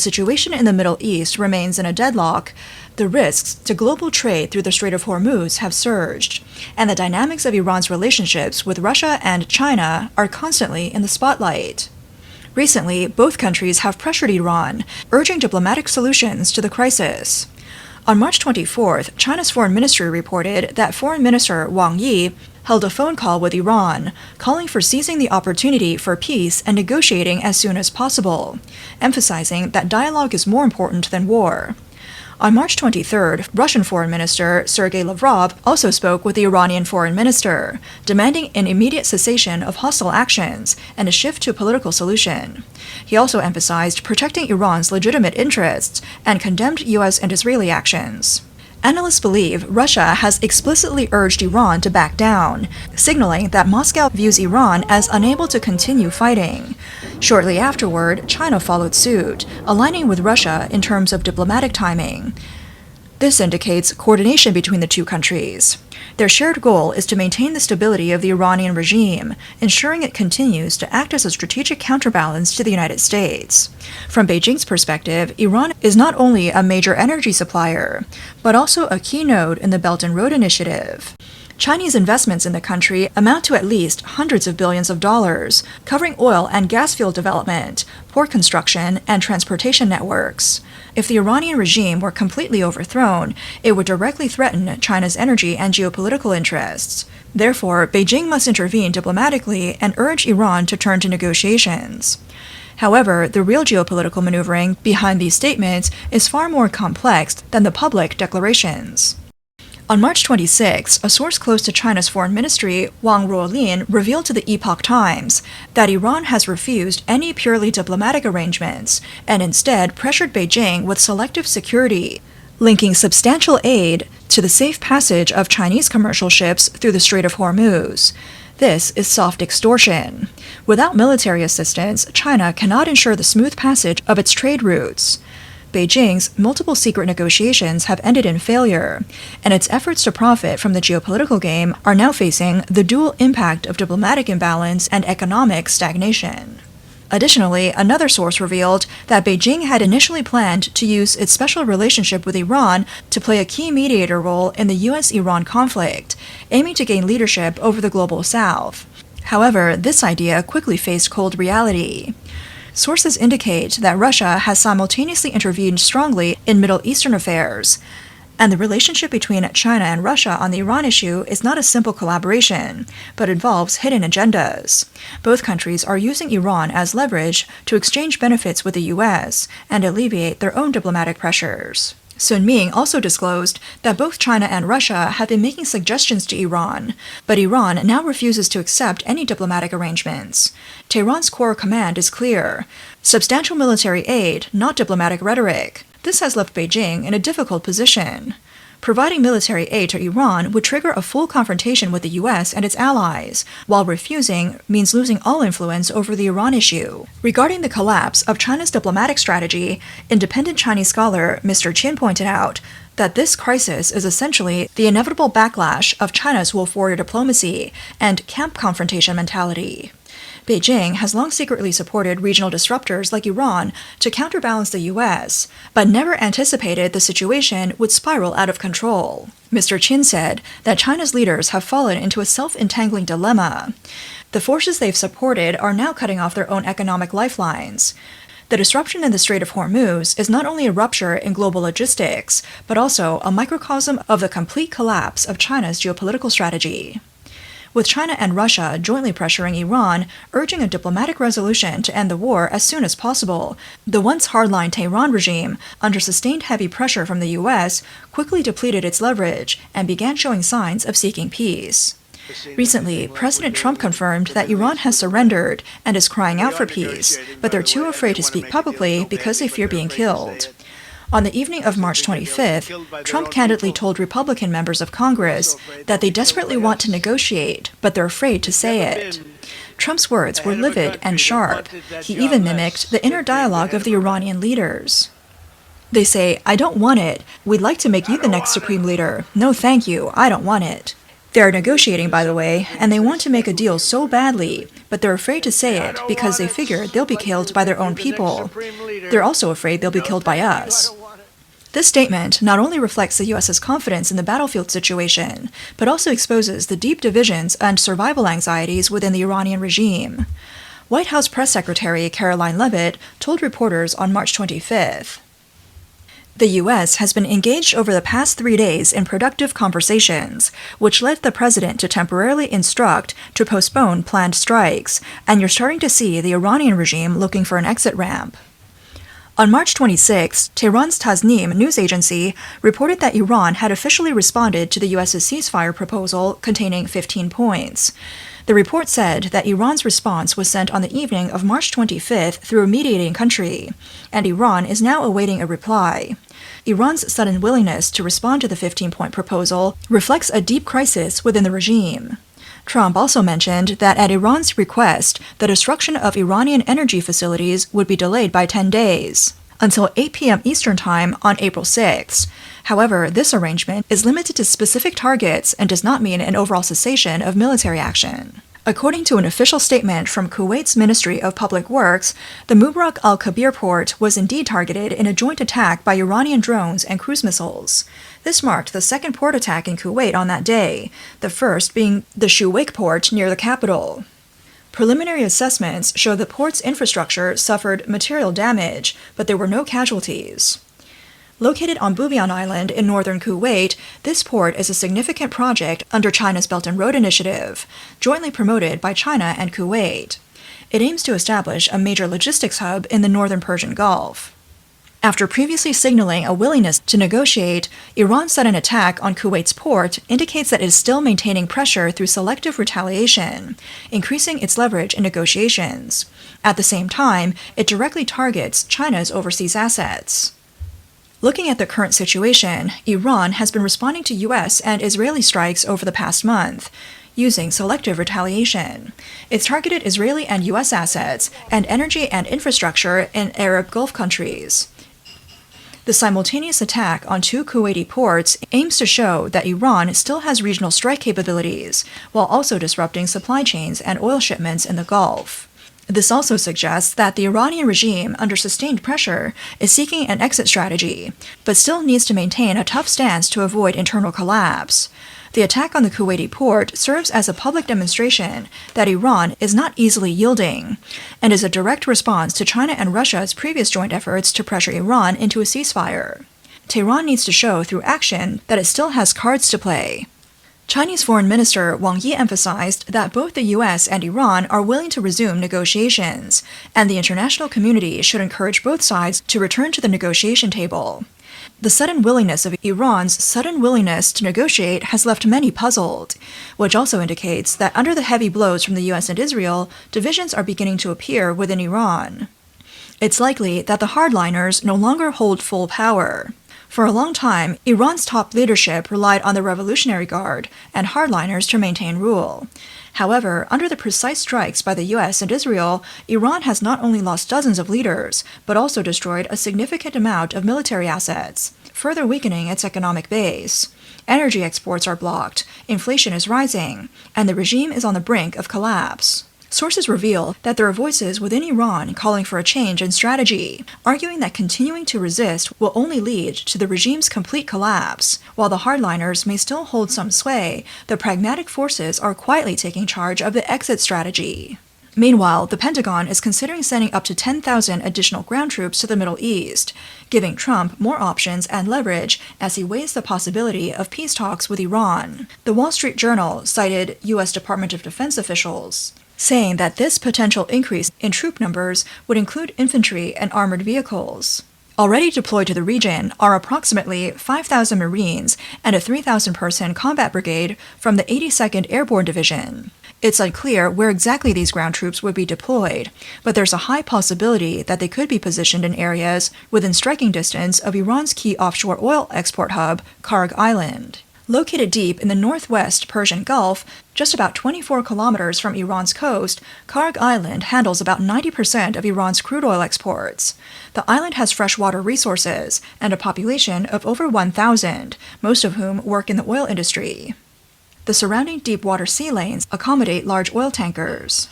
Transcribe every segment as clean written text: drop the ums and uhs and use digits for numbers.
situation in the Middle East remains in a deadlock, the risks to global trade through the Strait of Hormuz have surged, and the dynamics of Iran's relationships with Russia and China are constantly in the spotlight. Recently, both countries have pressured Iran, urging diplomatic solutions to the crisis. On March 24th, China's foreign ministry reported that Foreign Minister Wang Yi held a phone call with Iran, calling for seizing the opportunity for peace and negotiating as soon as possible, emphasizing that dialogue is more important than war. On March 23rd, Russian Foreign Minister Sergei Lavrov also spoke with the Iranian Foreign Minister, demanding an immediate cessation of hostile actions and a shift to a political solution. He also emphasized protecting Iran's legitimate interests and condemned U.S. and Israeli actions. Analysts believe Russia has explicitly urged Iran to back down, signaling that Moscow views Iran as unable to continue fighting. Shortly afterward, China followed suit, aligning with Russia in terms of diplomatic timing. This indicates coordination between the two countries. Their shared goal is to maintain the stability of the Iranian regime, ensuring it continues to act as a strategic counterbalance to the United States. From Beijing's perspective, Iran is not only a major energy supplier, but also a key node in the Belt and Road Initiative. Chinese investments in the country amount to at least hundreds of billions of dollars, covering oil and gas field development, port construction, and transportation networks. If the Iranian regime were completely overthrown, it would directly threaten China's energy and geopolitical interests. Therefore, Beijing must intervene diplomatically and urge Iran to turn to negotiations. However, the real geopolitical maneuvering behind these statements is far more complex than the public declarations. On March 26, a source close to China's foreign ministry, Wang Ruolin, revealed to the Epoch Times that Iran has refused any purely diplomatic arrangements and instead pressured Beijing with selective security, linking substantial aid to the safe passage of Chinese commercial ships through the Strait of Hormuz. This is soft extortion. Without military assistance, China cannot ensure the smooth passage of its trade routes. Beijing's multiple secret negotiations have ended in failure, and its efforts to profit from the geopolitical game are now facing the dual impact of diplomatic imbalance and economic stagnation. Additionally, another source revealed that Beijing had initially planned to use its special relationship with Iran to play a key mediator role in the U.S.-Iran conflict, aiming to gain leadership over the global south. However, this idea quickly faced cold reality. Sources indicate that Russia has simultaneously intervened strongly in Middle Eastern affairs, and the relationship between China and Russia on the Iran issue is not a simple collaboration, but involves hidden agendas. Both countries are using Iran as leverage to exchange benefits with the U.S. and alleviate their own diplomatic pressures. Sun Ming also disclosed that both China and Russia have been making suggestions to Iran, but Iran now refuses to accept any diplomatic arrangements. Tehran's core command is clear: substantial military aid, not diplomatic rhetoric. This has left Beijing in a difficult position. Providing military aid to Iran would trigger a full confrontation with the U.S. and its allies, while refusing means losing all influence over the Iran issue. Regarding the collapse of China's diplomatic strategy, independent Chinese scholar Mr. Qin pointed out that this crisis is essentially the inevitable backlash of China's wolf warrior diplomacy and camp confrontation mentality. Beijing has long secretly supported regional disruptors like Iran to counterbalance the U.S., but never anticipated the situation would spiral out of control. Mr. Qin said that China's leaders have fallen into a self-entangling dilemma. The forces they've supported are now cutting off their own economic lifelines. The disruption in the Strait of Hormuz is not only a rupture in global logistics, but also a microcosm of the complete collapse of China's geopolitical strategy. With China and Russia jointly pressuring Iran, urging a diplomatic resolution to end the war as soon as possible, the once hardline Tehran regime, under sustained heavy pressure from the U.S., quickly depleted its leverage and began showing signs of seeking peace. Recently, President Trump confirmed that Iran has surrendered and is crying out for peace, but they're too afraid to speak publicly because they fear being killed. On the evening of March 25th, Trump candidly told Republican members of Congress that they desperately want to negotiate, but they're afraid to say it. Trump's words were livid and sharp. He even mimicked the inner dialogue of the Iranian leaders. They say, "I don't want it. We'd like to make you the next supreme leader. No, thank you. I don't want it." They are negotiating, by the way, and they want to make a deal so badly, but they're afraid to say it because they figure they'll be killed by their own people. They're also afraid they'll be killed by us. This statement not only reflects the U.S.'s confidence in the battlefield situation, but also exposes the deep divisions and survival anxieties within the Iranian regime. White House Press Secretary Caroline Leavitt told reporters on March 25th, "The U.S. has been engaged over the past 3 days in productive conversations, which led the president to temporarily instruct to postpone planned strikes, and you're starting to see the Iranian regime looking for an exit ramp." On March 26, Tehran's Tasnim news agency reported that Iran had officially responded to the U.S.'s ceasefire proposal containing 15 points. The report said that Iran's response was sent on the evening of March 25th through a mediating country, and Iran is now awaiting a reply. Iran's sudden willingness to respond to the 15-point proposal reflects a deep crisis within the regime. Trump also mentioned that at Iran's request, the destruction of Iranian energy facilities would be delayed by 10 days, until 8 p.m. Eastern Time on April 6. However, this arrangement is limited to specific targets and does not mean an overall cessation of military action. According to an official statement from Kuwait's Ministry of Public Works, the Mubarak al-Kabir port was indeed targeted in a joint attack by Iranian drones and cruise missiles. This marked the second port attack in Kuwait on that day, the first being the Shuwaik port near the capital. Preliminary assessments show the port's infrastructure suffered material damage, but there were no casualties. Located on Bubiyan Island in northern Kuwait, this port is a significant project under China's Belt and Road Initiative, jointly promoted by China and Kuwait. It aims to establish a major logistics hub in the northern Persian Gulf. After previously signaling a willingness to negotiate, Iran's sudden attack on Kuwait's port indicates that it is still maintaining pressure through selective retaliation, increasing its leverage in negotiations. At the same time, it directly targets China's overseas assets. Looking at the current situation, Iran has been responding to U.S. and Israeli strikes over the past month, using selective retaliation. It's targeted Israeli and U.S. assets and energy and infrastructure in Arab Gulf countries. The simultaneous attack on 2 Kuwaiti ports aims to show that Iran still has regional strike capabilities, while also disrupting supply chains and oil shipments in the Gulf. This also suggests that the Iranian regime, under sustained pressure, is seeking an exit strategy, but still needs to maintain a tough stance to avoid internal collapse. The attack on the Kuwaiti port serves as a public demonstration that Iran is not easily yielding, and is a direct response to China and Russia's previous joint efforts to pressure Iran into a ceasefire. Tehran needs to show through action that it still has cards to play. Chinese Foreign Minister Wang Yi emphasized that both the U.S. and Iran are willing to resume negotiations, and the international community should encourage both sides to return to the negotiation table. The sudden willingness of Iran's sudden willingness to negotiate has left many puzzled, which also indicates that under the heavy blows from the U.S. and Israel, divisions are beginning to appear within Iran. It's likely that the hardliners no longer hold full power. For a long time, Iran's top leadership relied on the Revolutionary Guard and hardliners to maintain rule. However, under the precise strikes by the U.S. and Israel, Iran has not only lost dozens of leaders, but also destroyed a significant amount of military assets, further weakening its economic base. Energy exports are blocked, inflation is rising, and the regime is on the brink of collapse. Sources reveal that there are voices within Iran calling for a change in strategy, arguing that continuing to resist will only lead to the regime's complete collapse. While the hardliners may still hold some sway, the pragmatic forces are quietly taking charge of the exit strategy. Meanwhile, the Pentagon is considering sending up to 10,000 additional ground troops to the Middle East, giving Trump more options and leverage as he weighs the possibility of peace talks with Iran. The Wall Street Journal cited U.S. Department of Defense officials, saying that this potential increase in troop numbers would include infantry and armored vehicles. Already deployed to the region are approximately 5,000 Marines and a 3,000-person combat brigade from the 82nd Airborne Division. It's unclear where exactly these ground troops would be deployed, but there's a high possibility that they could be positioned in areas within striking distance of Iran's key offshore oil export hub, Karg Island. Located deep in the northwest Persian Gulf, just about 24 kilometers from Iran's coast, Karg Island handles about 90% of Iran's crude oil exports. The island has freshwater resources and a population of over 1,000, most of whom work in the oil industry. The The surrounding deep water sea lanes accommodate large oil tankers.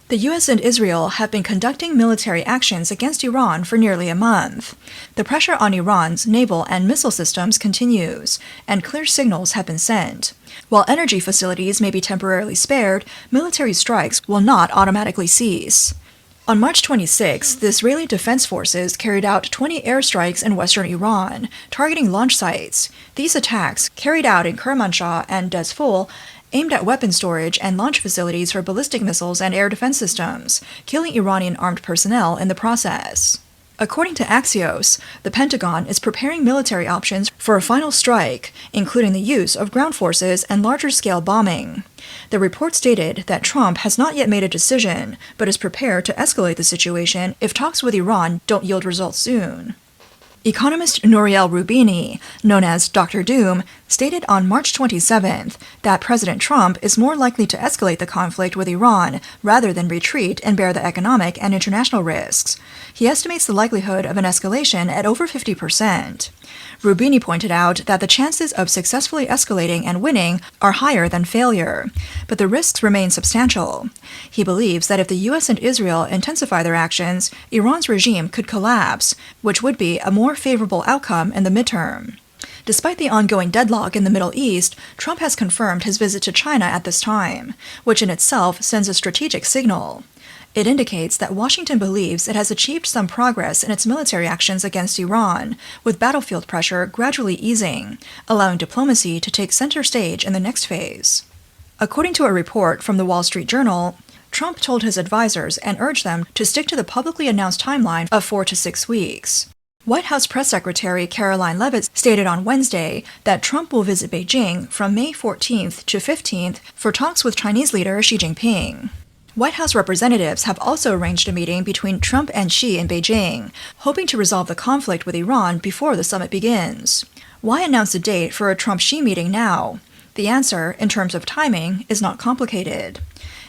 The U.S. and Israel have been conducting military actions against Iran for nearly a month. The pressure on Iran's naval and missile systems continues, and clear signals have been sent. While energy facilities may be temporarily spared, military strikes will not automatically cease. On March 26, the Israeli Defense Forces carried out 20 airstrikes in western Iran, targeting launch sites. These attacks, carried out in Kermanshah and Dezful, aimed at weapon storage and launch facilities for ballistic missiles and air defense systems, killing Iranian armed personnel in the process. According to Axios, the Pentagon is preparing military options for a final strike, including the use of ground forces and larger-scale bombing. The report stated that Trump has not yet made a decision, but is prepared to escalate the situation if talks with Iran don't yield results soon. Economist Nouriel Roubini, known as Dr. Doom, stated on March 27th that President Trump is more likely to escalate the conflict with Iran rather than retreat and bear the economic and international risks. He estimates the likelihood of an escalation at over 50%. Roubini pointed out that the chances of successfully escalating and winning are higher than failure, but the risks remain substantial. He believes that if the U.S. and Israel intensify their actions, Iran's regime could collapse, which would be a more favorable outcome in the midterm. Despite the ongoing deadlock in the Middle East, Trump has confirmed his visit to China at this time, which in itself sends a strategic signal. It indicates that Washington believes it has achieved some progress in its military actions against Iran, with battlefield pressure gradually easing, allowing diplomacy to take center stage in the next phase. According to a report from the Wall Street Journal, Trump told his advisors and urged them to stick to the publicly announced timeline of 4 to 6 weeks. White House Press Secretary Caroline Leavitt stated on Wednesday that Trump will visit Beijing from May 14th to 15th for talks with Chinese leader Xi Jinping. White House representatives have also arranged a meeting between Trump and Xi in Beijing, hoping to resolve the conflict with Iran before the summit begins. Why announce a date for a Trump-Xi meeting now? The answer, in terms of timing, is not complicated.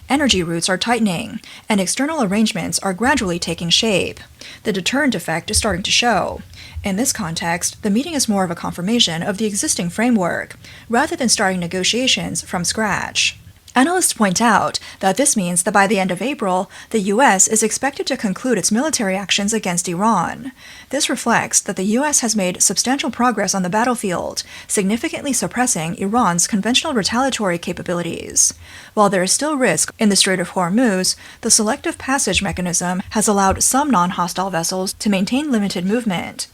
Energy routes are tightening, and external arrangements are gradually taking shape. The deterrent effect is starting to show. In this context, the meeting is more of a confirmation of the existing framework, rather than starting negotiations from scratch. Analysts point out that this means that by the end of April, the U.S. is expected to conclude its military actions against Iran. This reflects that the U.S. has made substantial progress on the battlefield, significantly suppressing Iran's conventional retaliatory capabilities. While there is still risk in the Strait of Hormuz, the selective passage mechanism has allowed some non-hostile vessels to maintain limited movement.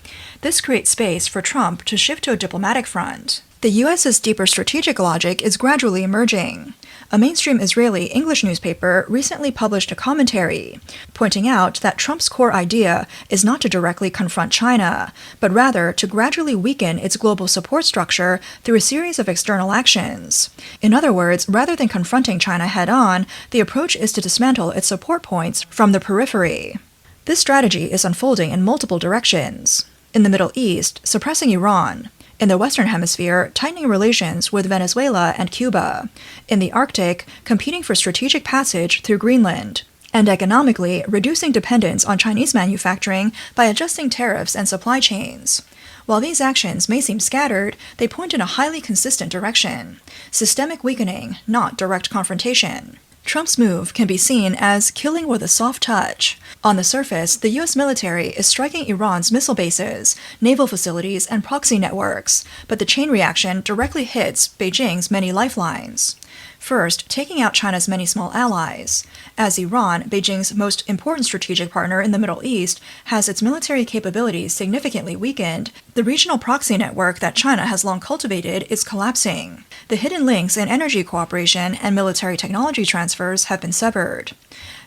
This creates space for Trump to shift to a diplomatic front. The U.S.'s deeper strategic logic is gradually emerging. A mainstream Israeli English newspaper recently published a commentary, pointing out that Trump's core idea is not to directly confront China, but rather to gradually weaken its global support structure through a series of external actions. In other words, rather than confronting China head-on, the approach is to dismantle its support points from the periphery. This strategy is unfolding in multiple directions. In the Middle East, suppressing Iran. In the Western Hemisphere, tightening relations with Venezuela and Cuba. In the Arctic, competing for strategic passage through Greenland. And economically, reducing dependence on Chinese manufacturing by adjusting tariffs and supply chains. While these actions may seem scattered, they point in a highly consistent direction. Systemic weakening, not direct confrontation. Trump's move can be seen as killing with a soft touch. On the surface, the U.S. military is striking Iran's missile bases, naval facilities, and proxy networks, but the chain reaction directly hits Beijing's many lifelines. First, taking out China's many small allies. As Iran, Beijing's most important strategic partner in the Middle East, has its military capabilities significantly weakened, the regional proxy network that China has long cultivated is collapsing. The hidden links in energy cooperation and military technology transfers have been severed.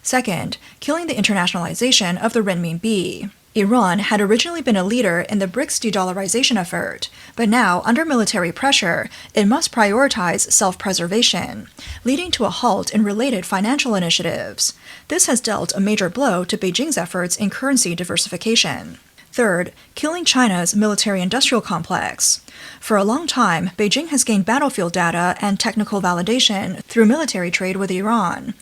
Second, killing the internationalization of the renminbi. Iran had originally been a leader in the BRICS de-dollarization effort, but now, under military pressure, it must prioritize self-preservation, leading to a halt in related financial initiatives. This has dealt a major blow to Beijing's efforts in currency diversification. Third, killing China's military-industrial complex. For a long time, Beijing has gained battlefield data and technical validation through military trade with Iran.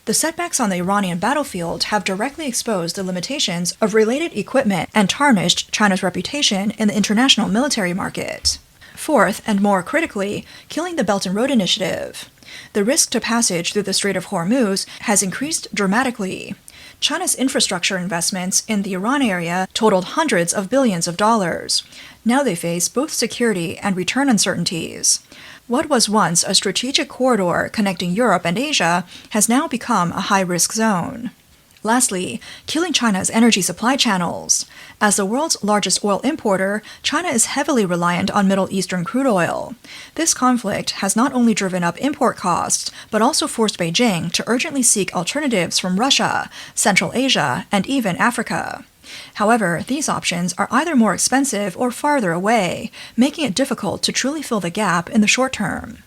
The setbacks on the Iranian battlefield have directly exposed the limitations of related equipment and tarnished China's reputation in the international military market. Fourth, and more critically, killing the Belt and Road Initiative. The risk to passage through the Strait of Hormuz has increased dramatically. China's infrastructure investments in the Iran area totaled hundreds of billions of dollars. Now they face both security and return uncertainties. What was once a strategic corridor connecting Europe and Asia has now become a high-risk zone. Lastly, killing China's energy supply channels. As the world's largest oil importer, China is heavily reliant on Middle Eastern crude oil. This conflict has not only driven up import costs, but also forced Beijing to urgently seek alternatives from Russia, Central Asia, and even Africa. However, these options are either more expensive or farther away, making it difficult to truly fill the gap in the short term.